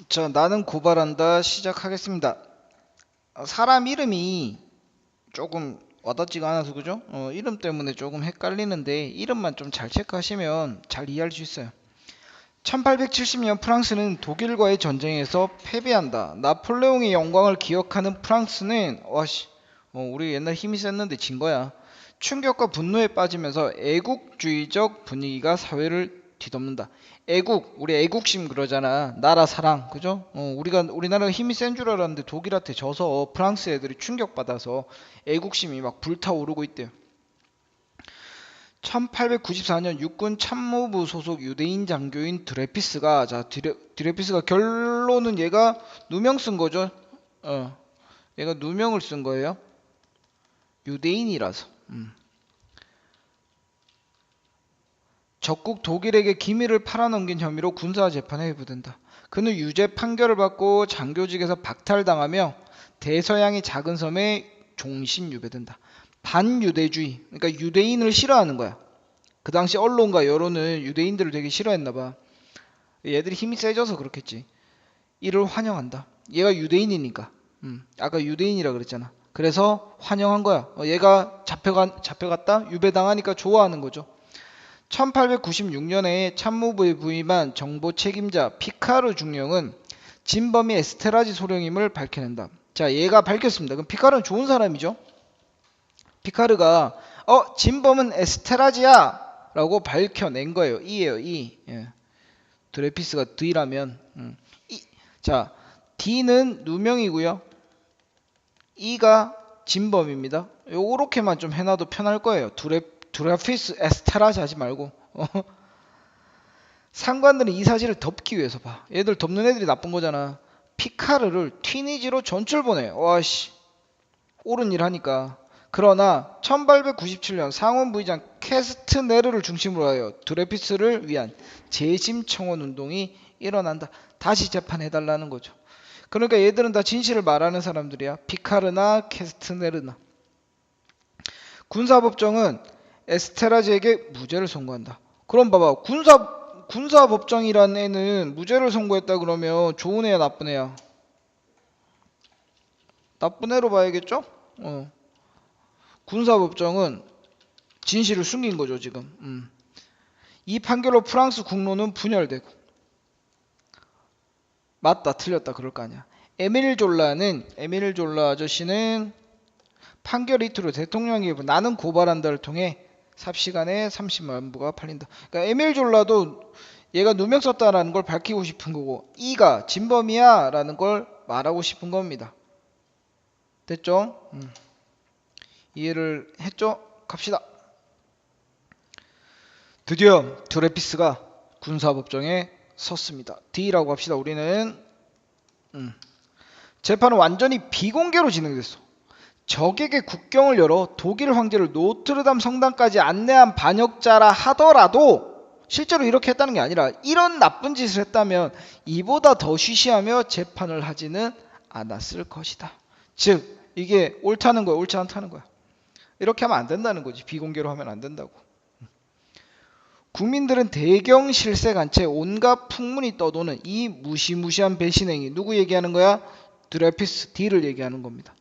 자, 나는 고발한다 시작하겠습니다. 사람 이름이 조금 와닿지가 않아서 그죠? 이름 때문에 조금 헷갈리는데 이름만 좀 잘 체크하시면 잘 이해할 수 있어요. 1870년 프랑스는 독일과의 전쟁에서 패배한다. 나폴레옹의 영광을 기억하는 프랑스는 우리 옛날 힘이 셌는데 진 거야. 충격과 분노에 빠지면서 애국주의적 분위기가 사회를 뒤덮는다. 우리 애국심 그러잖아. 나라 사랑, 그죠? 우리나라가 힘이 센 줄 알았는데 독일한테 져서 프랑스 애들이 충격받아서 애국심이 막 불타오르고 있대요. 1894년 육군 참모부 소속 유대인 장교인 드레피스가 드레피스가 결론은 얘가 누명 쓴 거죠. 어, 얘가 누명을 쓴 거예요. 유대인이라서. 적국 독일에게 기밀을 팔아넘긴 혐의로 군사 재판에 회부된다. 그는 유죄 판결을 받고 장교직에서 박탈당하며 대서양의 작은 섬에 종신 유배된다. 반유대주의, 그러니까 유대인을 싫어하는 거야. 그 당시 언론과 여론은 유대인들을 되게 싫어했나 봐. 얘들이 힘이 세져서 그렇겠지. 이를 환영한다. 얘가 유대인이니까. 아까 유대인이라 그랬잖아. 그래서 환영한 거야. 얘가 잡혀갔다? 유배당하니까 좋아하는 거죠. 1896년에 참모부에 부임한 정보 책임자 피카르 중령은 진범이 에스테라지 소령임을 밝혀낸다. 자, 얘가 밝혔습니다. 그럼 피카르는 좋은 사람이죠. 피카르가 진범은 에스테라지야 라고 밝혀낸 거예요. 이에요, 이. 예. 드레피스가 D라면 자, D는 누명이고요. E가 진범입니다. 요렇게만 좀 해놔도 편할 거예요. 드레피스 에스테라지 하지 말고. 상관들은 이 사실을 덮기 위해서 봐. 얘들 덮는 애들이 나쁜 거잖아. 피카르를 튀니지로 전출 보내. 와씨, 옳은 일 하니까. 그러나 1897년 상원 부의장 캐스트네르를 중심으로 하여 드레피스를 위한 재심 청원 운동이 일어난다. 다시 재판해달라는 거죠. 그러니까 얘들은 다 진실을 말하는 사람들이야. 피카르나 캐스트네르나. 군사법정은 에스테라지에게 무죄를 선고한다. 그럼 봐봐. 군사법정이라는 애는 무죄를 선고했다 그러면 좋은 애야 나쁜 애야? 나쁜 애로 봐야겠죠? 군사법정은 진실을 숨긴 거죠 지금. 이 판결로 프랑스 국론은 분열되고 맞다 틀렸다 그럴 거 아니야. 에밀 졸라 아저씨는 판결 이후로 대통령이 나는 고발한다를 통해 삽시간에 30만 부가 팔린다. 그러니까 에밀 졸라도 얘가 누명 썼다라는 걸 밝히고 싶은 거고 이가 진범이야라는 걸 말하고 싶은 겁니다. 됐죠? 이해를 했죠? 갑시다. 드디어 드레피스가 군사법정에 섰습니다. D라고 합시다. 우리는 재판은 완전히 비공개로 진행됐어. 적에게 국경을 열어 독일 황제를 노트르담 성당까지 안내한 반역자라 하더라도 실제로 이렇게 했다는 게 아니라 이런 나쁜 짓을 했다면 이보다 더 쉬쉬하며 재판을 하지는 않았을 것이다. 즉 이게 옳다는 거야, 옳지 않다는 거야. 이렇게 하면 안 된다는 거지. 비공개로 하면 안 된다고. 국민들은 대경 실색한 채 온갖 풍문이 떠도는 이 무시무시한 배신행위 누구 얘기하는 거야? 드레피스 D를 얘기하는 겁니다.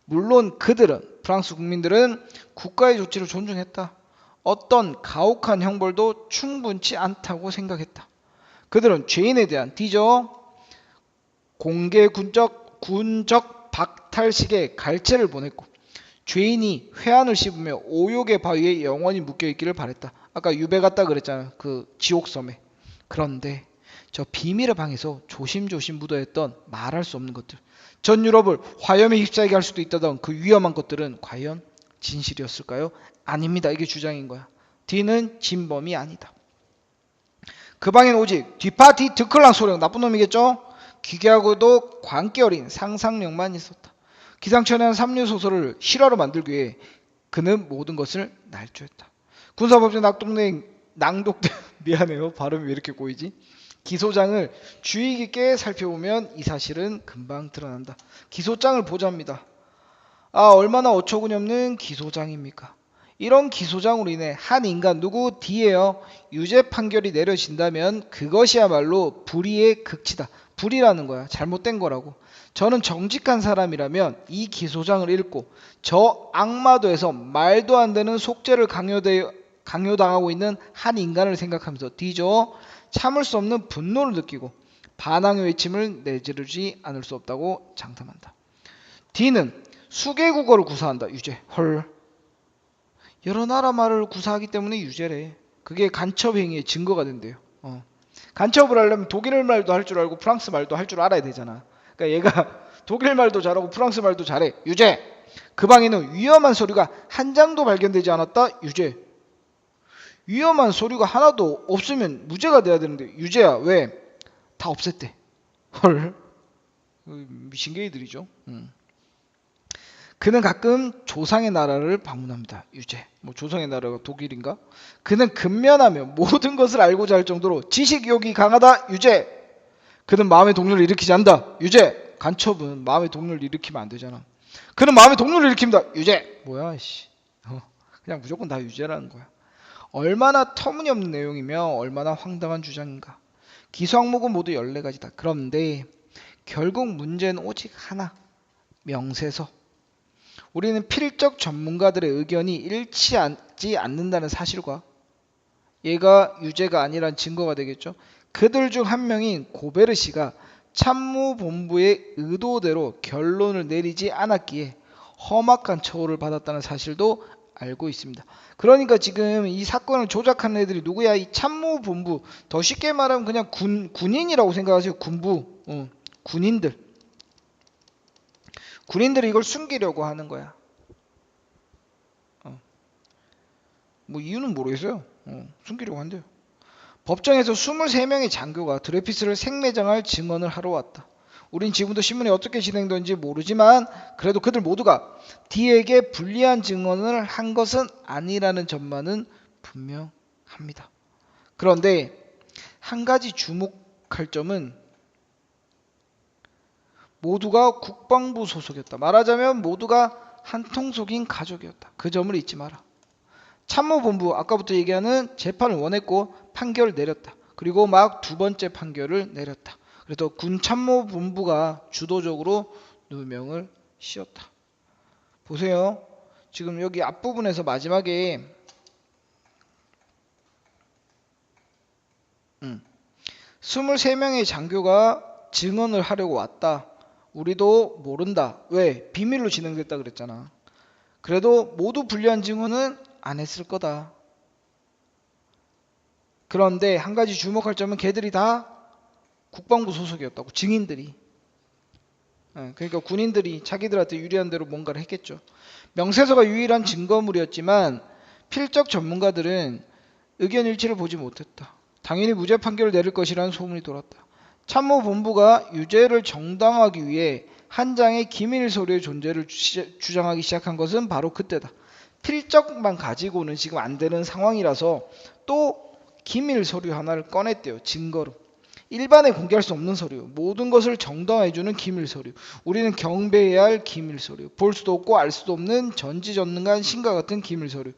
물론 그들은 프랑스 국민들은 국가의 조치를 존중했다. 어떤 가혹한 형벌도 충분치 않다고 생각했다. 그들은 죄인에 대한 D죠. 공개 군적 박탈식의 갈채를 보냈고 죄인이 회한을 씹으며 오욕의 바위에 영원히 묶여있기를 바랬다. 아까 유배 갔다 그랬잖아요. 그 지옥섬에. 그런데 저 비밀의 방에서 조심조심 묻어있던 말할 수 없는 것들, 전 유럽을 화염에 휩싸이게 할 수도 있다던 그 위험한 것들은 과연 진실이었을까요? 아닙니다. 이게 주장인 거야. D는 진범이 아니다. 그 방엔 오직 뒤파티 드클랑 소령, 나쁜 놈이겠죠? 기괴하고도 광기 어린 상상력만 있었다. 기상천외한 삼류소설을 실화로 만들기 위해 그는 모든 것을 날조했다. 군사법정 낭독된 미안해요. 발음이 왜 이렇게 꼬이지? 기소장을 주의 깊게 살펴보면 이 사실은 금방 드러난다. 기소장을 보자입니다. 얼마나 어처구니 없는 기소장입니까? 이런 기소장으로 인해 한 인간 누구 D예요. 유죄 판결이 내려진다면 그것이야말로 불의의 극치다. 불의라는 거야. 잘못된 거라고. 저는 정직한 사람이라면 이 기소장을 읽고 저 악마도에서 말도 안 되는 속죄를 강요당하고 있는 한 인간을 생각하면서 D죠. 참을 수 없는 분노를 느끼고 반항의 외침을 내지르지 않을 수 없다고 장담한다. D는 수개국어를 구사한다. 유죄. 헐. 여러 나라 말을 구사하기 때문에 유죄래. 그게 간첩행위의 증거가 된대요. 간첩을 하려면 독일 말도 할 줄 알고 프랑스 말도 할 줄 알아야 되잖아. 그러니까 얘가 독일 말도 잘하고 프랑스 말도 잘해. 유죄. 그 방에는 위험한 서류가 한 장도 발견되지 않았다. 유죄. 위험한 서류가 하나도 없으면 무죄가 돼야 되는데 유죄야. 왜? 다 없앴대. 헐. 미신개이들이죠. 그는 가끔 조상의 나라를 방문합니다. 유죄. 뭐 조상의 나라가 독일인가? 그는 근면하며 모든 것을 알고자 할 정도로 지식욕이 강하다. 유죄. 그는 마음의 동료를 일으키지 않는다. 유죄. 간첩은 마음의 동료를 일으키면 안 되잖아. 그는 마음의 동료를 일으킵니다. 유죄. 뭐야 씨. 그냥 무조건 다 유죄라는 거야. 얼마나 터무니없는 내용이며 얼마나 황당한 주장인가. 기소 항목은 모두 14가지다. 그런데 결국 문제는 오직 하나. 명세서. 우리는 필적 전문가들의 의견이 일치하지 않는다는 사실과 얘가 유죄가 아니란 증거가 되겠죠. 그들 중 한 명인 고베르시가 참모본부의 의도대로 결론을 내리지 않았기에 험악한 처우를 받았다는 사실도 알고 있습니다. 그러니까 지금 이 사건을 조작한 애들이 누구야? 이 참모본부. 더 쉽게 말하면 그냥 군인이라고 생각하세요. 군부. 군인들. 군인들이 이걸 숨기려고 하는 거야. 뭐 이유는 모르겠어요. 숨기려고 한대요. 법정에서 23명의 장교가 드레피스를 생매장할 증언을 하러 왔다. 우린 지금도 신문이 어떻게 진행되는지 모르지만 그래도 그들 모두가 D에게 불리한 증언을 한 것은 아니라는 점만은 분명합니다. 그런데 한 가지 주목할 점은 모두가 국방부 소속이었다. 말하자면 모두가 한통속인 가족이었다. 그 점을 잊지 마라. 참모본부 아까부터 얘기하는 재판을 원했고 판결을 내렸다. 그리고 막 두 번째 판결을 내렸다. 그래서 군참모본부가 주도적으로 누명을 씌웠다. 보세요. 지금 여기 앞부분에서 마지막에 23명의 장교가 증언을 하려고 왔다. 우리도 모른다. 왜? 비밀로 진행됐다 그랬잖아. 그래도 모두 불리한 증언은 안 했을 거다. 그런데 한 가지 주목할 점은 걔들이 다 국방부 소속이었다고. 증인들이. 그러니까 군인들이 자기들한테 유리한 대로 뭔가를 했겠죠. 명세서가 유일한 증거물이었지만 필적 전문가들은 의견 일치를 보지 못했다. 당연히 무죄 판결을 내릴 것이라는 소문이 돌았다. 참모본부가 유죄를 정당화하기 위해 한 장의 기밀 서류의 존재를 주장하기 시작한 것은 바로 그때다. 필적만 가지고는 지금 안 되는 상황이라서 또 기밀 서류 하나를 꺼냈대요. 증거로. 일반에 공개할 수 없는 서류. 모든 것을 정당화해주는 기밀 서류. 우리는 경배해야 할 기밀 서류. 볼 수도 없고 알 수도 없는 전지전능한 신과 같은 기밀 서류.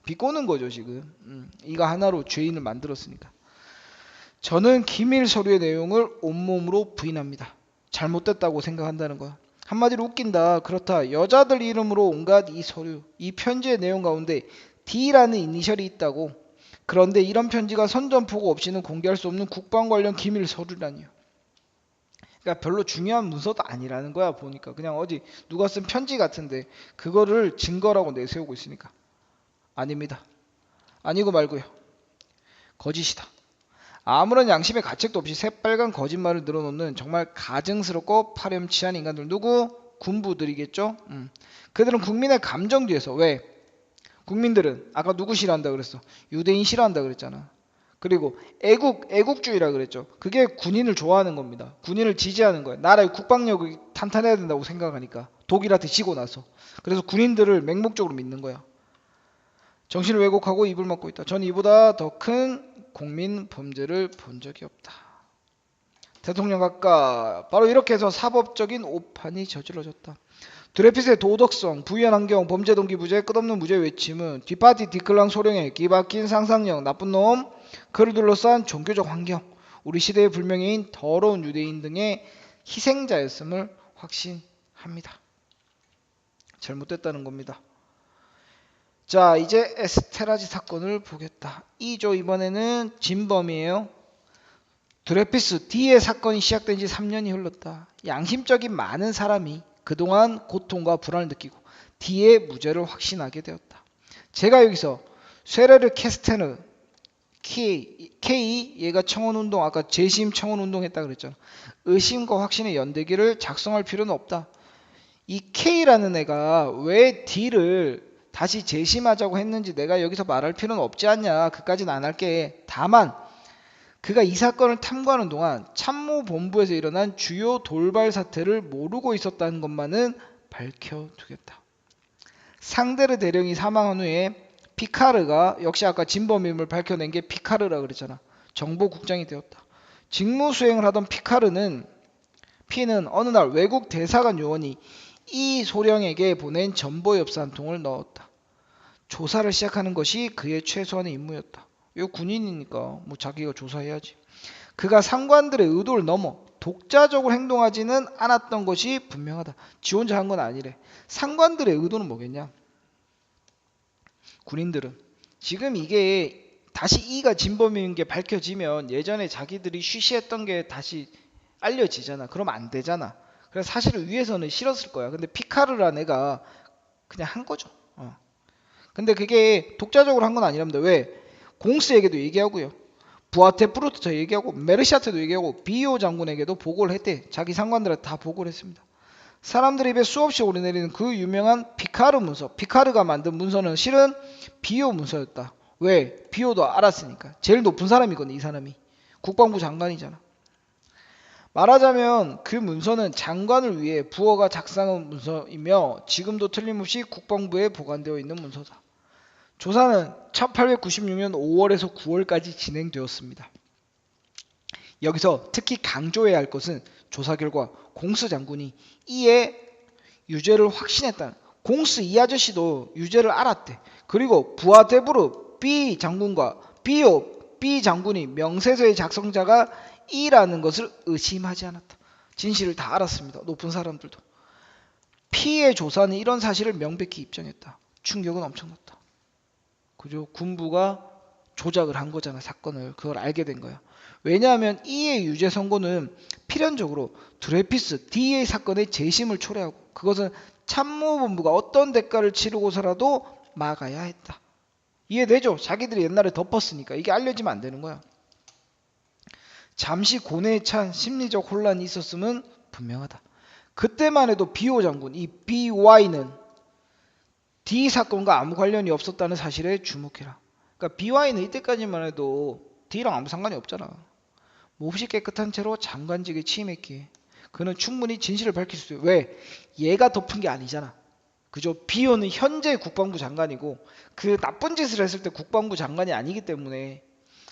비꼬는 거죠 지금. 이거 하나로 죄인을 만들었으니까. 저는 기밀 서류의 내용을 온몸으로 부인합니다. 잘못됐다고 생각한다는 거야. 한마디로 웃긴다. 그렇다. 여자들 이름으로 온갖 이 서류, 이 편지의 내용 가운데 D라는 이니셜이 있다고. 그런데 이런 편지가 선전포고 없이는 공개할 수 없는 국방 관련 기밀 서류라니요. 그러니까 별로 중요한 문서도 아니라는 거야 보니까. 그냥 어디 누가 쓴 편지 같은데 그거를 증거라고 내세우고 있으니까. 아닙니다. 아니고 말고요. 거짓이다. 아무런 양심의 가책도 없이 새빨간 거짓말을 늘어놓는 정말 가증스럽고 파렴치한 인간들. 누구? 군부들이겠죠. 그들은 국민의 감정 뒤에서. 왜? 국민들은 아까 누구 싫어한다 그랬어? 유대인 싫어한다 그랬잖아. 그리고 애국주의라 그랬죠. 그게 군인을 좋아하는 겁니다. 군인을 지지하는 거예요. 나라의 국방력이 탄탄해야 된다고 생각하니까. 독일한테 지고 나서. 그래서 군인들을 맹목적으로 믿는 거야. 정신을 왜곡하고 입을 막고 있다. 전 이보다 더 큰 국민 범죄를 본 적이 없다. 대통령 각하 바로 이렇게 해서 사법적인 오판이 저질러졌다. 드레핏의 도덕성, 부유한 환경, 범죄 동기 부재, 끝없는 무죄 외침은 뒷파티 뒷클랑 소령의 기박힌 상상력, 나쁜 놈, 그를 둘러싼 종교적 환경, 우리 시대의 불명예인 더러운 유대인 등의 희생자였음을 확신합니다. 잘못됐다는 겁니다. 자, 이제 에스테라지 사건을 보겠다. 이죠. 이번에는 진범이에요. 드레피스 D의 사건이 시작된 지 3년이 흘렀다. 양심적인 많은 사람이 그동안 고통과 불안을 느끼고 D의 무죄를 확신하게 되었다. 제가 여기서 쇠레르 캐스테르 K 얘가 청원운동, 아까 재심 청원운동 했다 그랬잖아. 의심과 확신의 연대기를 작성할 필요는 없다. 이 K라는 애가 왜 D를 다시 재심하자고 했는지 내가 여기서 말할 필요는 없지 않냐. 그까지는 안 할게. 다만 그가 이 사건을 탐구하는 동안 참모본부에서 일어난 주요 돌발 사태를 모르고 있었다는 것만은 밝혀두겠다. 상데르 대령이 사망한 후에 피카르가, 역시 아까 진범임을 밝혀낸 게 피카르라 그랬잖아. 정보국장이 되었다. 직무 수행을 하던 피는 어느 날 외국 대사관 요원이 이 소령에게 보낸 전보 엽서 한 통을 넣었다. 조사를 시작하는 것이 그의 최소한의 임무였다. 이거 군인이니까 뭐 자기가 조사해야지. 그가 상관들의 의도를 넘어 독자적으로 행동하지는 않았던 것이 분명하다. 지 혼자 한 건 아니래. 상관들의 의도는 뭐겠냐? 군인들은 지금 이게 다시 이가 진범인 게 밝혀지면 예전에 자기들이 쉬쉬했던 게 다시 알려지잖아. 그러면 안 되잖아. 그래서 사실은 위에서는 싫었을 거야. 근데 피카르란 애가 그냥 한 거죠. 근데 그게 독자적으로 한 건 아니랍니다. 왜? 공스에게도 얘기하고요. 부아테프루트도 얘기하고 메르샤트도 얘기하고 비오 장군에게도 보고를 했대. 자기 상관들한테 다 보고를 했습니다. 사람들의 입에 수없이 오르내리는 그 유명한 피카르 문서. 피카르가 만든 문서는 실은 비오 문서였다. 왜? 비오도 알았으니까. 제일 높은 사람이거든, 이 사람이. 국방부 장관이잖아. 말하자면 그 문서는 장관을 위해 부어가 작성한 문서이며 지금도 틀림없이 국방부에 보관되어 있는 문서다. 조사는 1896년 5월에서 9월까지 진행되었습니다. 여기서 특히 강조해야 할 것은 조사 결과 공스 장군이 이의 유죄를 확신했다는, 공스 이 아저씨도 유죄를 알았대. 그리고 부하대부르 B 장군과 B 장군이 명세서의 작성자가 E라는 것을 의심하지 않았다. 진실을 다 알았습니다. 높은 사람들도. P의 조사는 이런 사실을 명백히 입증했다. 충격은 엄청났다. 그죠? 군부가 조작을 한 거잖아, 사건을. 그걸 알게 된 거야. 왜냐하면 E의 유죄 선고는 필연적으로 드레피스 D의 사건의 재심을 초래하고 그것은 참모본부가 어떤 대가를 치르고서라도 막아야 했다. 이해되죠? 자기들이 옛날에 덮었으니까 이게 알려지면 안 되는 거야. 잠시 고뇌에 찬 심리적 혼란이 있었음은 분명하다. 그때만 해도 비오 장군, 이 BY는 D 사건과 아무 관련이 없었다는 사실에 주목해라. 그러니까 BY는 이때까지만 해도 D랑 아무 상관이 없잖아. 몹시 깨끗한 채로 장관직에 취임했기에 그는 충분히 진실을 밝힐 수 있어요. 왜? 얘가 덮은 게 아니잖아. 그죠? 비오는 현재 국방부 장관이고 그 나쁜 짓을 했을 때 국방부 장관이 아니기 때문에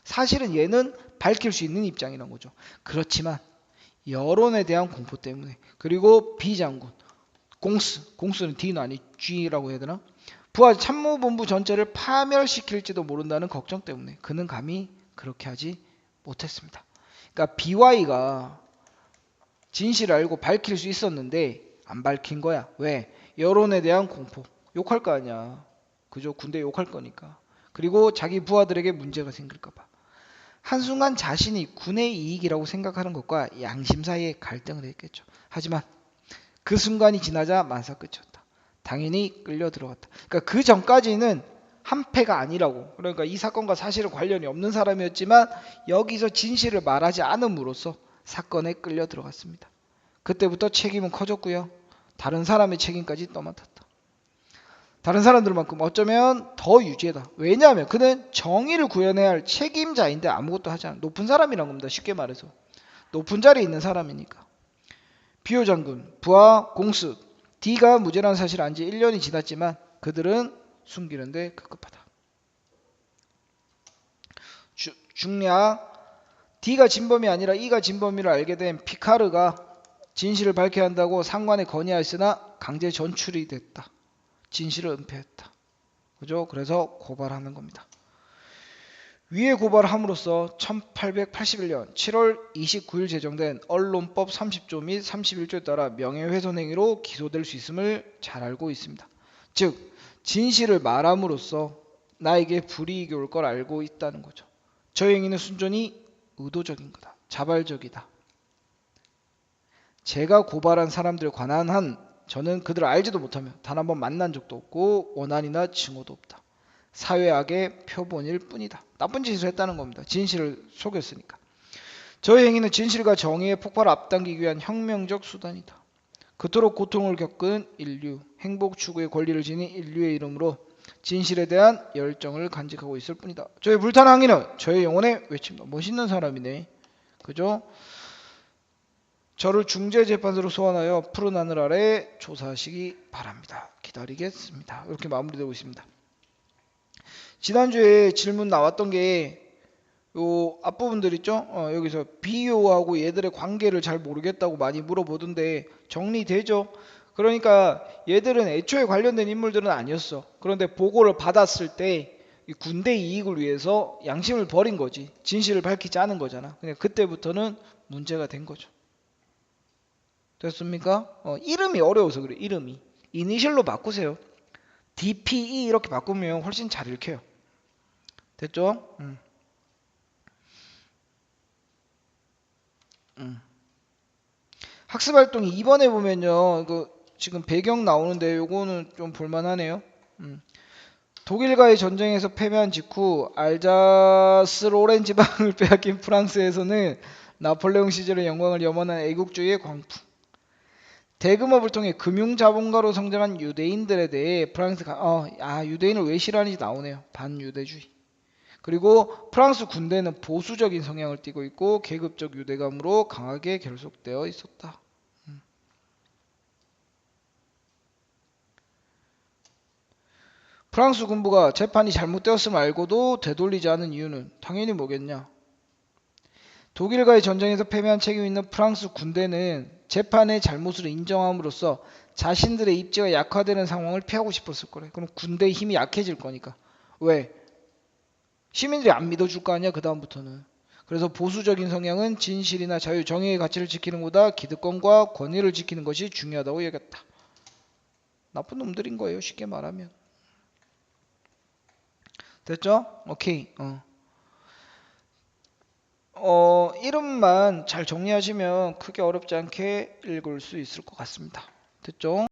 사실은 얘는 밝힐 수 있는 입장이란 거죠. 그렇지만 여론에 대한 공포 때문에, 그리고 B 장군, 공스는 D는 아니 G라고 해야 되나? 부하 참모본부 전체를 파멸시킬지도 모른다는 걱정 때문에 그는 감히 그렇게 하지 못했습니다. 그러니까 BY가 진실을 알고 밝힐 수 있었는데 안 밝힌 거야. 왜? 여론에 대한 공포. 욕할 거 아니야. 그죠? 군대 욕할 거니까. 그리고 자기 부하들에게 문제가 생길까 봐. 한순간 자신이 군의 이익이라고 생각하는 것과 양심 사이에 갈등을 했겠죠. 하지만 그 순간이 지나자 만사 끝이었다. 당연히 끌려 들어갔다. 그러니까 그 전까지는 한패가 아니라고. 그러니까 이 사건과 사실은 관련이 없는 사람이었지만 여기서 진실을 말하지 않음으로써 사건에 끌려 들어갔습니다. 그때부터 책임은 커졌고요. 다른 사람의 책임까지 떠맡았다. 다른 사람들만큼 어쩌면 더 유죄다. 왜냐하면 그는 정의를 구현해야 할 책임자인데 아무것도 하지 않아. 높은 사람이란 겁니다. 쉽게 말해서. 높은 자리에 있는 사람이니까. 비오 장군, 부하, 공스, D가 무죄라는 사실을 안 지 1년이 지났지만 그들은 숨기는데 급급하다. 중략, D가 진범이 아니라 E가 진범이를 알게 된 피카르가 진실을 밝혀야 한다고 상관에 건의하였으나 강제 전출이 됐다. 진실을 은폐했다. 그죠? 그래서 고발하는 겁니다. 위에 고발함으로써 1881년 7월 29일 제정된 언론법 30조 및 31조에 따라 명예훼손 행위로 기소될 수 있음을 잘 알고 있습니다. 즉 진실을 말함으로써 나에게 불이익이 올 걸 알고 있다는 거죠. 저 행위는 순전히 의도적인 거다. 자발적이다. 제가 고발한 사람들에 관한 한 저는 그들을 알지도 못하며 단 한 번 만난 적도 없고 원한이나 증오도 없다. 사회악의 표본일 뿐이다. 나쁜 짓을 했다는 겁니다. 진실을 속였으니까. 저의 행위는 진실과 정의의 폭발을 앞당기기 위한 혁명적 수단이다. 그토록 고통을 겪은 인류, 행복 추구의 권리를 지닌 인류의 이름으로 진실에 대한 열정을 간직하고 있을 뿐이다. 저의 불타는 항의는 저의 영혼의 외침다. 멋있는 사람이네. 그죠? 저를 중재재판소로 소환하여 푸른 하늘 아래 조사하시기 바랍니다. 기다리겠습니다. 이렇게 마무리되고 있습니다. 지난주에 질문 나왔던 게 요 앞부분들 있죠? 여기서 비교하고 얘들의 관계를 잘 모르겠다고 많이 물어보던데 정리되죠? 그러니까 얘들은 애초에 관련된 인물들은 아니었어. 그런데 보고를 받았을 때 군대 이익을 위해서 양심을 버린 거지. 진실을 밝히지 않은 거잖아. 그냥 그때부터는 문제가 된 거죠. 됐습니까? 이름이 어려워서 그래. 이름이. 이니셜로 바꾸세요. DPE 이렇게 바꾸면 훨씬 잘 읽혀요. 됐죠? 학습활동 2번에 보면요. 이거 지금 배경 나오는데 요거는 좀 볼만하네요. 독일과의 전쟁에서 패배한 직후 알자스 로렌 지방을 빼앗긴 프랑스에서는 나폴레옹 시절의 영광을 염원한 애국주의의 광풍. 대금업을 통해 금융자본가로 성장한 유대인들에 대해 프랑스가 유대인을 왜 싫어하는지 나오네요. 반유대주의. 그리고 프랑스 군대는 보수적인 성향을 띠고 있고 계급적 유대감으로 강하게 결속되어 있었다. 프랑스 군부가 재판이 잘못되었음을 알고도 되돌리지 않은 이유는 당연히 뭐겠냐. 독일과의 전쟁에서 패배한 책임이 있는 프랑스 군대는 재판의 잘못을 인정함으로써 자신들의 입지가 약화되는 상황을 피하고 싶었을 거래. 그럼 군대의 힘이 약해질 거니까. 왜? 시민들이 안 믿어줄 거 아니야 그 다음부터는. 그래서 보수적인 성향은 진실이나 자유, 정의의 가치를 지키는 것보다 기득권과 권위를 지키는 것이 중요하다고 여겼다. 나쁜 놈들인 거예요 쉽게 말하면. 됐죠? 오케이. 이름만 잘 정리하시면 크게 어렵지 않게 읽을 수 있을 것 같습니다. 됐죠?